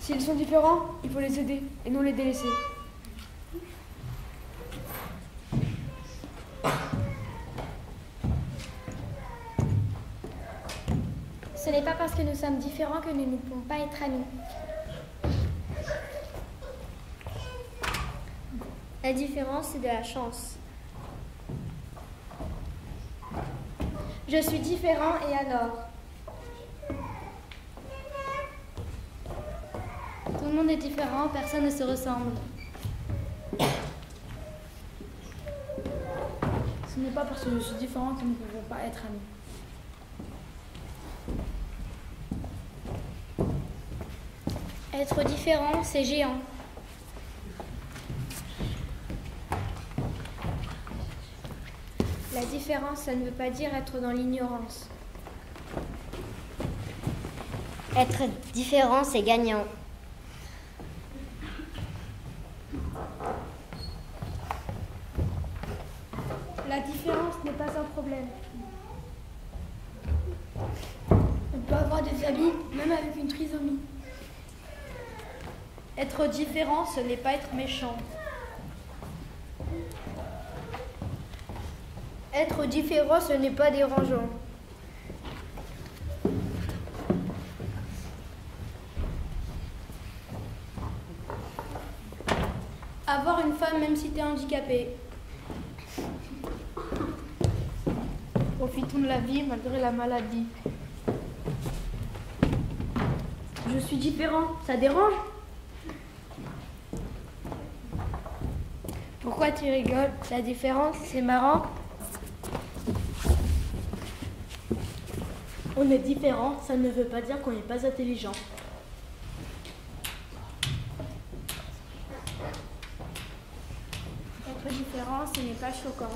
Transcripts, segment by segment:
S'ils sont différents, il faut les aider et non les délaisser. Ce n'est pas parce que nous sommes différents que nous ne pouvons pas être amis. La différence, c'est de la chance. Je suis différent et alors? Tout le monde est différent, personne ne se ressemble. Ce n'est pas parce que je suis différent que nous ne pouvons pas être amis. Être différent, c'est géant. La différence, ça ne veut pas dire être dans l'ignorance. Être différent, c'est gagnant. La différence n'est pas un problème. On peut avoir des amis, même avec une trisomie. Être différent, ce n'est pas être méchant. Être différent, ce n'est pas dérangeant. Avoir une femme même si tu es handicapé. Profitons de la vie malgré la maladie. Je suis différent, ça dérange? Pourquoi tu rigoles? La différence, c'est marrant. On est différent, ça ne veut pas dire qu'on n'est pas intelligent. Être différent, ce n'est pas choquant.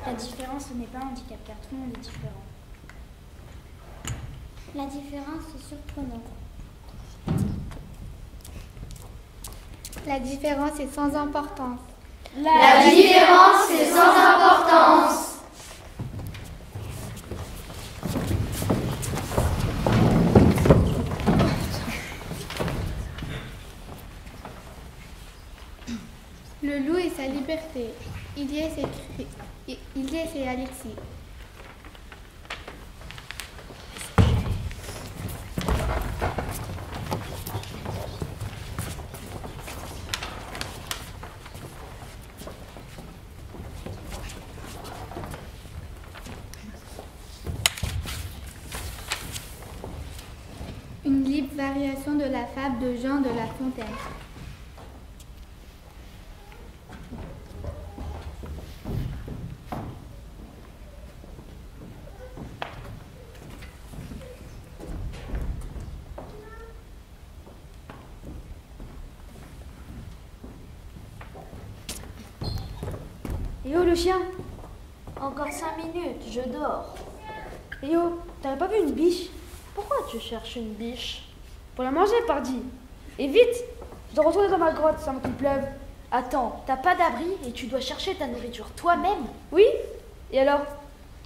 La différence, ce n'est pas un handicap, car tout le monde est différent. La différence, c'est surprenant. La différence est sans importance. La différence est sans importance. Le loup et sa liberté. Ilyes et Alexis. Une libre variation de la fable de Jean de La Fontaine. Eh oh le chien! Encore 5 minutes, je dors. Eh oh, t'avais pas vu une biche? Pourquoi tu cherches une biche? Pour la manger, pardi! Et vite! Je dois retourner dans ma grotte, ça qu'il pleuve. Attends, t'as pas d'abri et tu dois chercher ta nourriture toi-même? Oui? Et alors?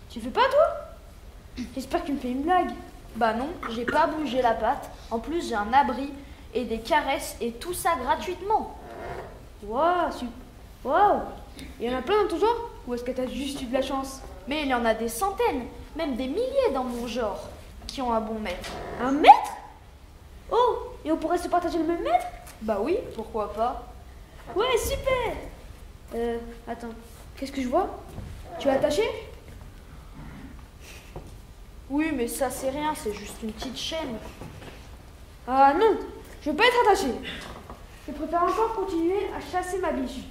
Tu fais pas toi? J'espère que tu me fais une blague. Bah non, j'ai pas bougé la patte. En plus, j'ai un abri et des caresses et tout ça gratuitement. Waouh, waouh! Il y en a plein dans ton genre? Ou est-ce que t'as juste eu de la chance? Mais il y en a des centaines, même des milliers dans mon genre, qui ont un bon maître. Un maître? Oh! Et on pourrait se partager le même maître? Bah oui, pourquoi pas? Ouais, super! Attends, qu'est-ce que je vois? Tu es attaché? Oui, mais ça c'est rien, c'est juste une petite chaîne. Ah non, je veux pas être attaché. Je préfère encore continuer à chasser ma biche.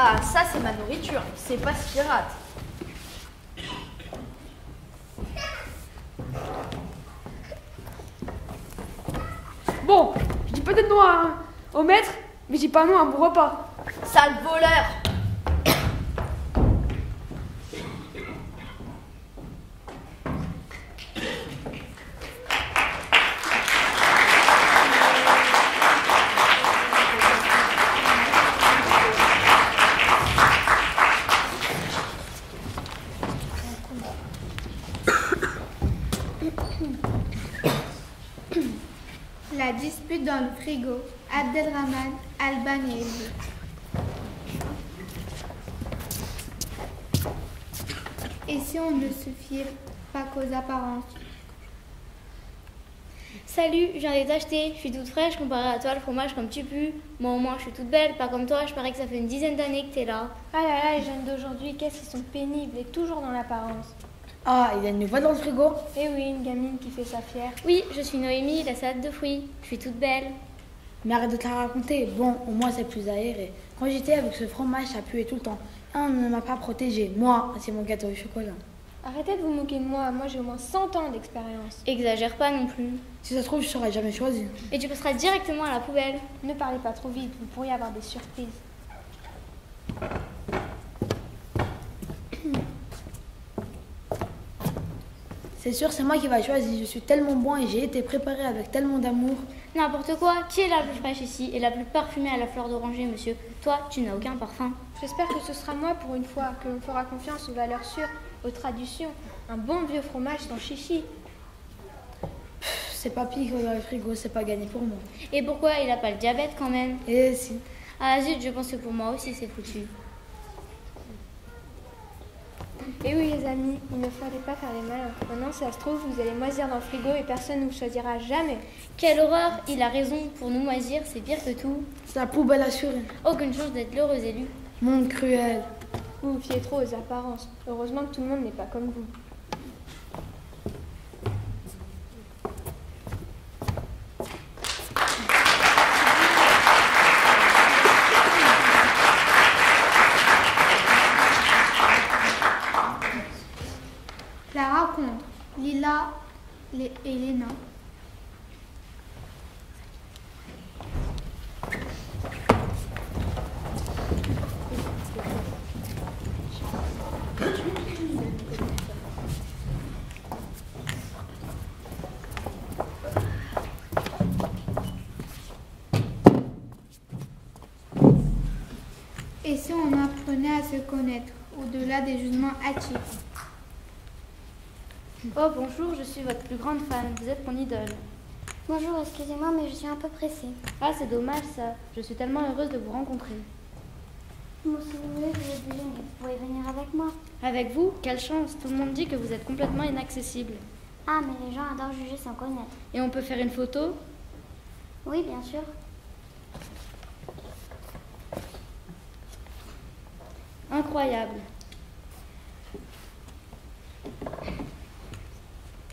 Ah, ça ça c'est ma nourriture, c'est pas ce pirate. Bon, je dis peut-être non au maître, mais je dis pas non à mon repas. Sale voleur! La dispute dans le frigo. Abdelrahman, Alban et Elvie. Et si on ne se fiait pas qu'aux apparences? Salut, je viens de t'acheter. Je suis toute fraîche comparée à toi, le fromage comme tu pues. Moi au moins je suis toute belle, pas comme toi, je parie que ça fait une dizaine d'années que t'es là. Ah là là, les jeunes d'aujourd'hui, qu'est-ce qu'ils sont pénibles et toujours dans l'apparence. Ah, il y a une voix dans le frigo? Eh oui, une gamine qui fait sa fière. Oui, je suis Noémie, la salade de fruits. Je suis toute belle. Mais arrête de te la raconter. Bon, au moins c'est plus aéré. Quand j'étais avec ce fromage, ça puait tout le temps. Et on ne m'a pas protégée. Moi, c'est mon gâteau au chocolat. Arrêtez de vous moquer de moi, moi j'ai au moins 100 ans d'expérience. Exagère pas non plus. Si ça se trouve, je serais jamais choisi. Et tu passeras directement à la poubelle. Ne parlez pas trop vite, vous pourriez avoir des surprises. C'est sûr, c'est moi qui va choisir. Je suis tellement bon et j'ai été préparée avec tellement d'amour. N'importe quoi. Qui est la plus fraîche ici et la plus parfumée à la fleur d'oranger, monsieur? Toi, tu n'as aucun parfum. J'espère que ce sera moi pour une fois, que l'on fera confiance aux valeurs sûres, aux traditions. Un bon vieux fromage sans chichi. C'est papy qui est dans le frigo, c'est pas gagné pour moi. Et pourquoi il a pas le diabète quand même? Et si. Ah zut, je pense que pour moi aussi c'est foutu. Et oui les amis, il ne fallait pas faire les malins. Maintenant, si ça se trouve, vous allez moisir dans le frigo et personne ne vous choisira jamais. Quelle horreur! Il a raison, pour nous moisir, c'est pire que tout. C'est la poubelle assurée. Aucune chance d'être l'heureux élu. Monde cruel. Vous vous fiez trop aux apparences. Heureusement que tout le monde n'est pas comme vous. La rencontre. Lila et Léna. Et si on apprenait à se connaître, au-delà des jugements hâtifs? Oh bonjour, je suis votre plus grande fan, vous êtes mon idole. Bonjour, excusez-moi, mais je suis un peu pressée. Ah c'est dommage ça, je suis tellement heureuse de vous rencontrer. Bon, si vous voulez, je vais bouger, mais vous pourrez venir avec moi. Avec vous, quelle chance, tout le monde dit que vous êtes complètement inaccessible. Ah, mais les gens adorent juger sans connaître. Et on peut faire une photo? Oui, bien sûr. Incroyable.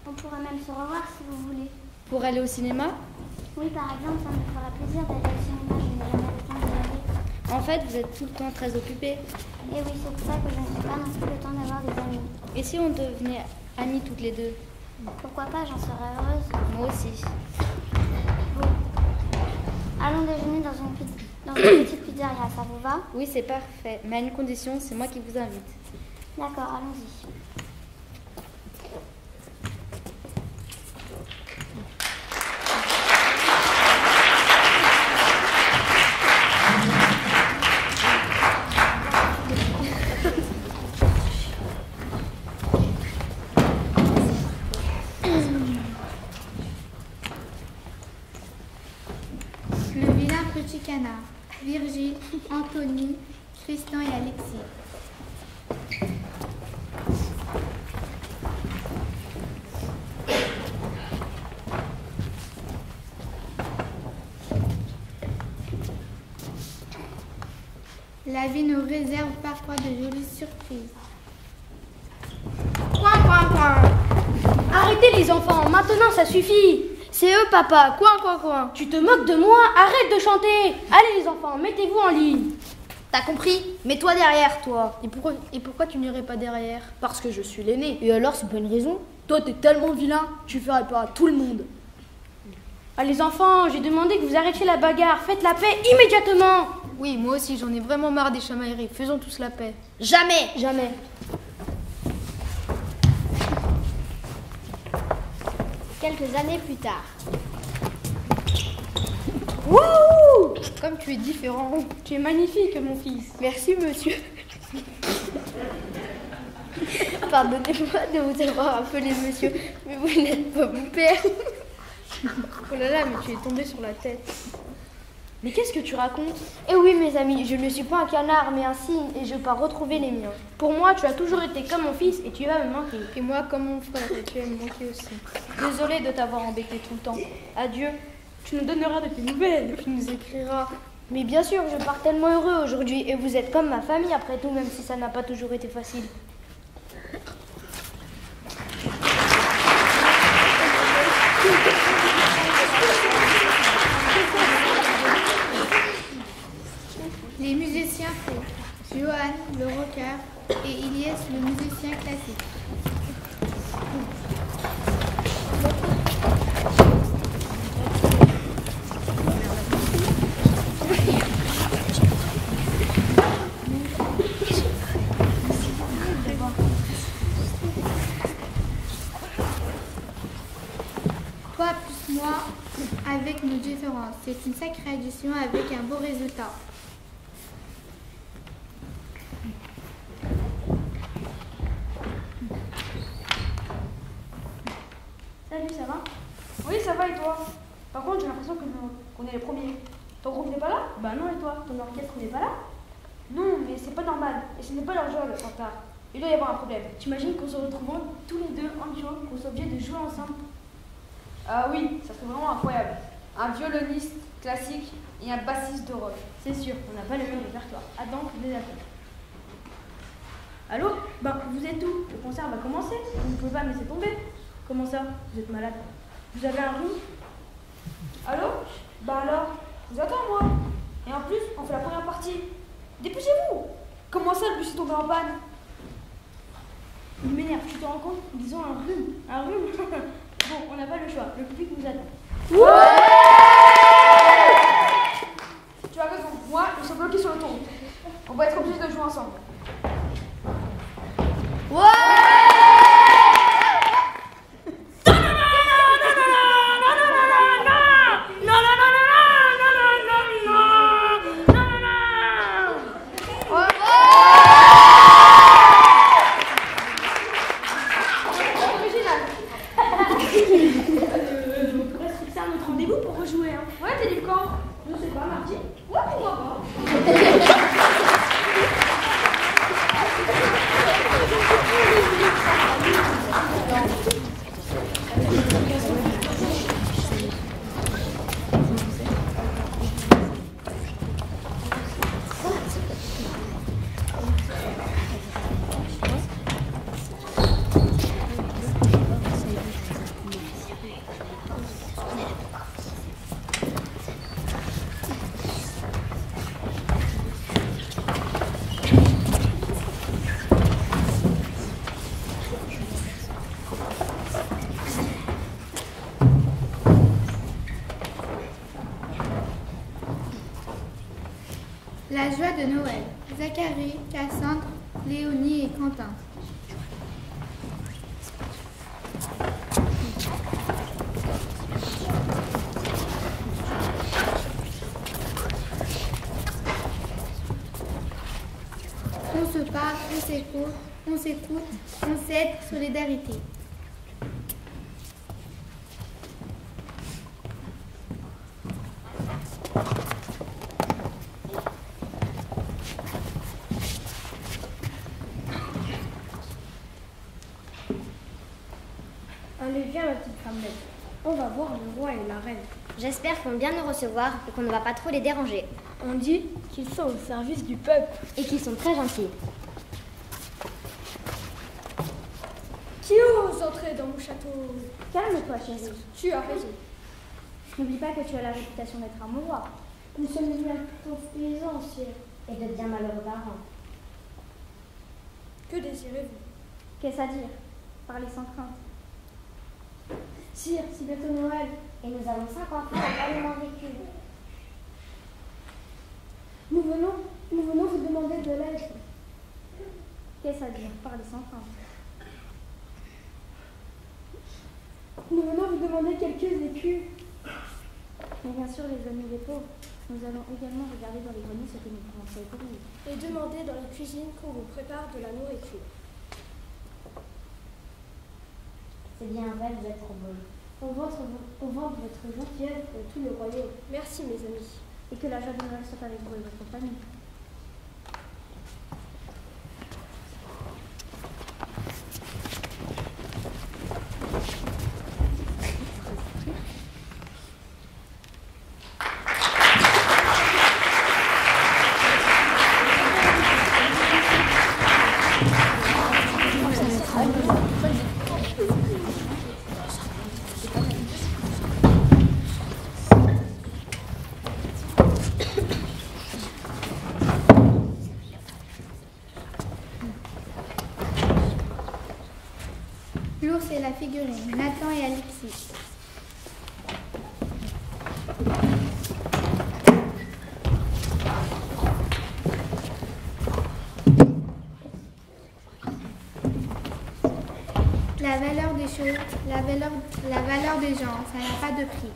On pourrait même se revoir si vous voulez. Pour aller au cinéma? Oui, par exemple, ça me fera plaisir d'aller au cinéma, je n'ai jamais le temps d'y aller. En fait, vous êtes tout le temps très occupé. Et oui, c'est pour ça que je n'ai pas non plus le temps d'avoir des amis. Et si on devenait amies toutes les deux? Pourquoi pas, j'en serais heureuse. Moi aussi. Bon. Allons déjeuner dans une petite pizzeria, ça vous va? Oui, c'est parfait, mais à une condition, c'est moi qui vous invite. D'accord, allons-y. Le vilain petit canard. Virgile, Anthony, Tristan et Alexis. La vie nous réserve parfois de jolies surprises. Coin, coin, coin. Arrêtez les enfants, maintenant ça suffit. C'est eux, papa. Coin, coin, coin. Tu te moques de moi? Arrête de chanter. Allez les enfants, mettez-vous en ligne. T'as compris? Mets-toi derrière, toi. Et pourquoi tu n'irais pas derrière? Parce que je suis l'aîné. Et alors, c'est pas une raison? Toi, t'es tellement vilain, tu ferais pas à tout le monde. Ah les enfants, j'ai demandé que vous arrêtiez la bagarre. Faites la paix immédiatement. Oui, moi aussi, j'en ai vraiment marre des chamailleries. Faisons tous la paix. Jamais. Jamais. Quelques années plus tard. Wouh! Comme tu es différent. Tu es magnifique, mon fils. Merci, monsieur. Pardonnez-moi de vous avoir appelé monsieur, mais vous n'êtes pas mon père. Oh là là, mais tu es tombé sur la tête. Mais qu'est-ce que tu racontes? Eh oui, mes amis, je ne suis pas un canard, mais un cygne, et je pars retrouver les miens. Pour moi, tu as toujours été comme mon fils et tu vas me manquer. Et moi, comme mon frère, et tu vas me manquer aussi. Désolée de t'avoir embêté tout le temps. Adieu. Tu nous donneras de tes nouvelles. Tu nous écriras. Mais bien sûr, je pars tellement heureux aujourd'hui, et vous êtes comme ma famille après tout, même si ça n'a pas toujours été facile. Les musiciens font Johan le rocker et Ilyes le musicien classique. Toi plus moi avec nos différences. C'est une sacrée addition avec un beau résultat. Salut, ça va? Oui, ça va et toi? Par contre, j'ai l'impression qu'on est les premiers. Ton groupe n'est pas là? Bah non, et toi? Ton orchestre n'est pas là? Non, mais c'est pas normal. Et ce n'est pas leur joie d'être en retard. Il doit y avoir un problème. T'imagines qu'on se retrouve tous les deux en duo, qu'on soit obligés de jouer ensemble? Ah oui, ça serait vraiment incroyable. Un violoniste classique et un bassiste de rock. C'est sûr, on n'a pas le même répertoire. Attends, je les appelle. Allô? Ben, vous êtes où? Le concert va commencer. Vous ne pouvez pas me laisser tomber. Comment ça? Vous êtes malade? Vous avez un rhume? Allô? Bah alors, je vous attends moi. Et en plus, on fait la première partie. Dépêchez-vous! Comment ça, le bus est tombé en panne? Il m'énerve, tu te rends compte? Disons un rhume. Un rhume? Bon, on n'a pas le choix. Le public nous attend. Ouais! Tu as raison. Moi, ils sont bloqués sur l'autoroute. On va être obligés de jouer ensemble. La joie de Noël. Zacharie, Cassandre, Léonie et Quentin. On se parle, on s'écoute, on s'aide, solidarité. Allez, viens ma petite femmelette. On va voir le roi et la reine. J'espère qu'ils vont bien nous recevoir et qu'on ne va pas trop les déranger. On dit qu'ils sont au service du peuple. Et qu'ils sont très gentils. Qui ose entrer dans mon château? Calme-toi, chérie. Tu as raison. N'oublie pas que tu as la réputation d'être un bon roi. Nous sommes venus à ton plaisance, et de bien malheureux parents. Que désirez-vous? Qu'est-ce à dire? Parlez sans crainte. Sire, c'est bientôt Noël, et nous avons 5 enfants également vécus. Nous venons vous demander de l'aide. Qu'est-ce à dire? Parlez sans crainte. Nous venons vous demander quelques écus. Mais bien sûr, les amis des pauvres, nous allons également regarder dans les greniers ce que nous pouvons faire pour vous. Et demandez dans la cuisine qu'on vous prépare de la nourriture. C'est bien vrai, vous êtes trop beaux. On vante votre gentillesse pour tout le royaume. Merci mes amis. Et que la joie de Noël soit avec vous et votre famille. L'ours et la figurine, Nathan et Alexis. La valeur des choses, la valeur des gens, ça n'a pas de prix.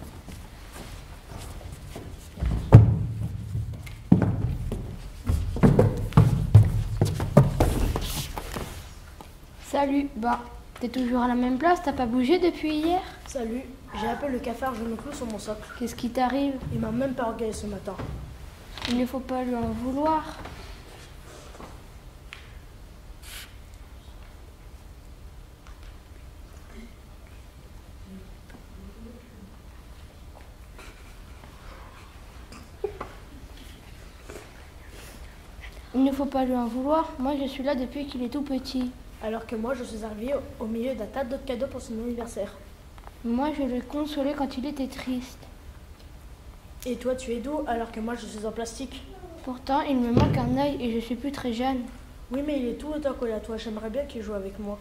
Salut, bah, t'es toujours à la même place, t'as pas bougé depuis hier? Salut, j'ai appelé le cafard Genoclou sur mon socle. Qu'est-ce qui t'arrive? Il m'a même pas regardé ce matin. Il ne faut pas lui en vouloir. Il ne faut pas lui en vouloir. Moi, je suis là depuis qu'il est tout petit. Alors que moi, je suis arrivée au milieu d'un tas d'autres cadeaux pour son anniversaire. Moi, je l'ai consolé quand il était triste. Et toi, tu es doux alors que moi, je suis en plastique. Pourtant, il me manque un œil et je suis plus très jeune. Oui, mais il est tout autant collé à toi. J'aimerais bien qu'il joue avec moi.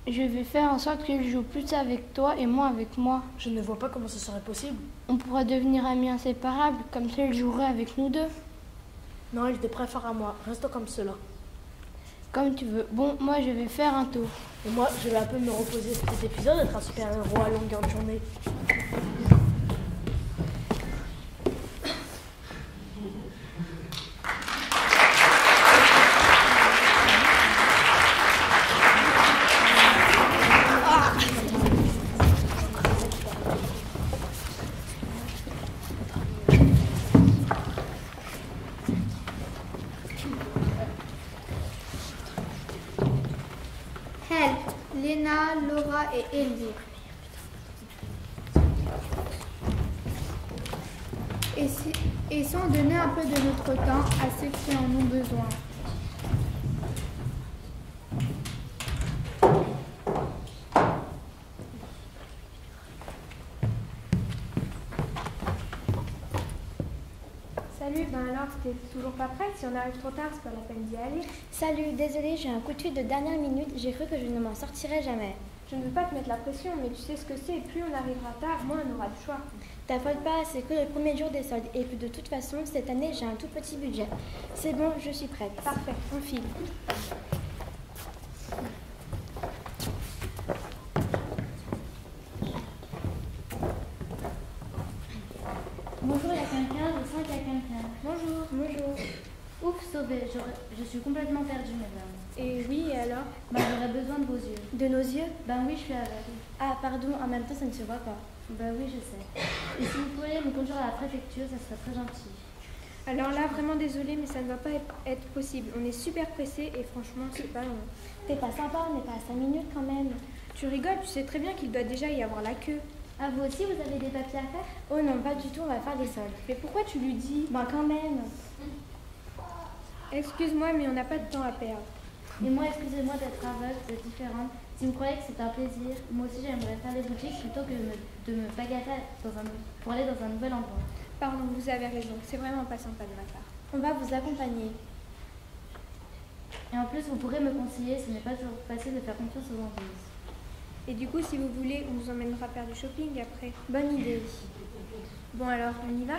Je vais faire en sorte qu'il joue plus avec toi et moins avec moi. Je ne vois pas comment ce serait possible. On pourrait devenir amis inséparables, comme ça il jouerait avec nous deux. Non, il te préfère à moi. Restons comme cela. Comme tu veux. Bon, moi je vais faire un tour. Et moi, je vais un peu me reposer. Cet épisode d'être un super-héros à longueur de journée. Help, Léna, Laura et Elvire. Et sans donner un peu de notre temps à ceux qui en ont besoin. Salut, ben alors, t'es toujours pas prête? Si on arrive trop tard, c'est pas la peine d'y aller. Salut, désolée, j'ai un coup de fil de dernière minute. J'ai cru que je ne m'en sortirais jamais. Je ne veux pas te mettre la pression, mais tu sais ce que c'est. Plus on arrivera tard, moins on aura de choix. T'affole pas, c'est que le premier jour des soldes. Et puis de toute façon, cette année, j'ai un tout petit budget. C'est bon, je suis prête. Parfait, on file. Bonjour, il y a quelqu'un, je sens qu'il y a quelqu'un. Bonjour. Bonjour. Ouf, sauvé, je suis complètement perdue, madame. Et oui, et alors? Bah, j'aurais besoin de vos yeux. De nos yeux? Ben oui, je suis aveugle. Ah, pardon, en même temps, ça ne se voit pas. Ben oui, je sais. Et si vous pourriez me conduire à la préfecture, ça serait très gentil. Alors là, vraiment désolée, mais ça ne va pas être possible. On est super pressés et franchement, c'est pas long. T'es pas sympa, on n'est pas à 5 minutes quand même. Tu rigoles, tu sais très bien qu'il doit déjà y avoir la queue. Ah, vous aussi, vous avez des papiers à faire? Oh non, pas du tout, on va faire des soldes. Mais pourquoi tu lui dis? Ben quand même. Excuse-moi, mais on n'a pas de temps à perdre. Et moi, excusez-moi d'être aveugle, d'être différente. Si vous croyez que c'est un plaisir, moi aussi j'aimerais faire des boutiques plutôt que de me bagarrer pour aller dans un nouvel endroit. Pardon, vous avez raison, c'est vraiment pas sympa de ma part. On va vous accompagner. Et en plus, vous pourrez me conseiller, ce n'est pas toujours facile de faire confiance aux entreprises. Et du coup, si vous voulez, on vous emmènera faire du shopping après. Bonne idée. Bon alors, on y va?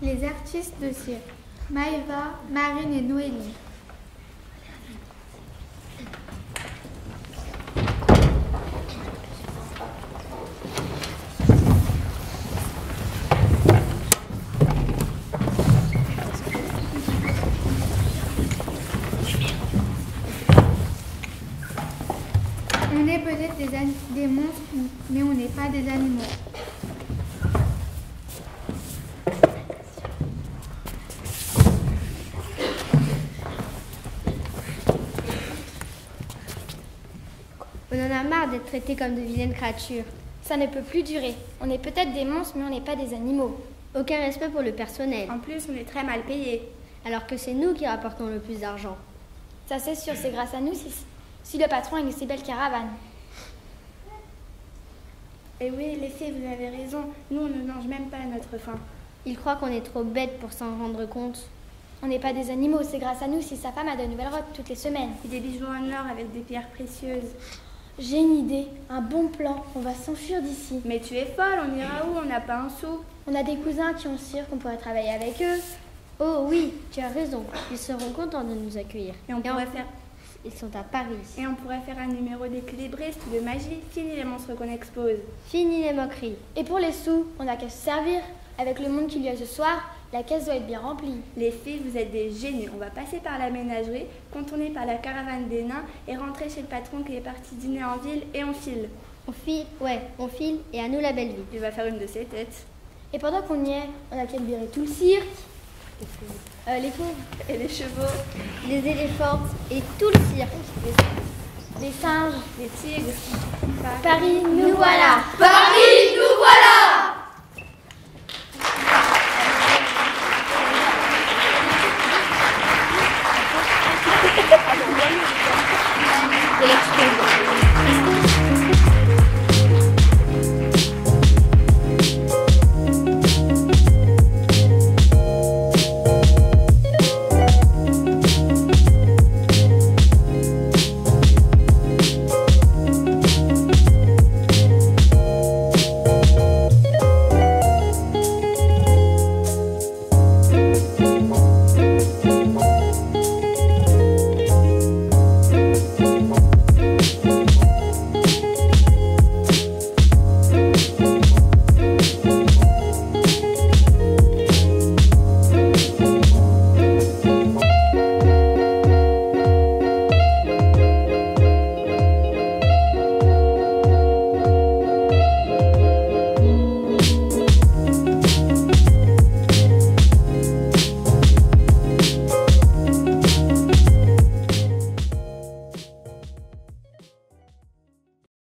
Les artistes de cirque. Maëva, Marine et Noélie. On est peut-être des monstres, mais on n'est pas des animaux. On en a marre d'être traités comme de vilaines créatures. Ça ne peut plus durer. On est peut-être des monstres, mais on n'est pas des animaux. Aucun respect pour le personnel. En plus, on est très mal payés. Alors que c'est nous qui rapportons le plus d'argent. Ça c'est sûr, c'est grâce à nous si le patron a une si belle caravane. Et oui, les filles, vous avez raison. Nous, on ne mange même pas à notre faim. Ils croient qu'on est trop bêtes pour s'en rendre compte. On n'est pas des animaux, c'est grâce à nous si sa femme a de nouvelles robes toutes les semaines. Et des bijoux en or avec des pierres précieuses. J'ai une idée, un bon plan, on va s'enfuir d'ici. Mais tu es folle, on ira où? On n'a pas un sou. On a des cousins qui ont le cirque, on pourrait travailler avec eux. Oh oui, tu as raison. Ils seront contents de nous accueillir. Et on pourrait faire... Ils sont à Paris. Et on pourrait faire un numéro d'équilibriste ou de magie. Fini les monstres qu'on expose. Fini les moqueries. Et pour les sous, on n'a qu'à se servir. Avec le monde qu'il y a ce soir, la caisse doit être bien remplie. Les filles, vous êtes des génies. On va passer par la ménagerie, contourner par la caravane des nains et rentrer chez le patron qui est parti dîner en ville et on file. On file et à nous la belle vie. Il va faire une de ses têtes. Et pendant qu'on y est, on a qu'à libérer tout le cirque. Les pauvres. Et les chevaux. Les éléphants et tout le cirque. Les singes. Les tigres. Paris, nous voilà. Paris, nous voilà.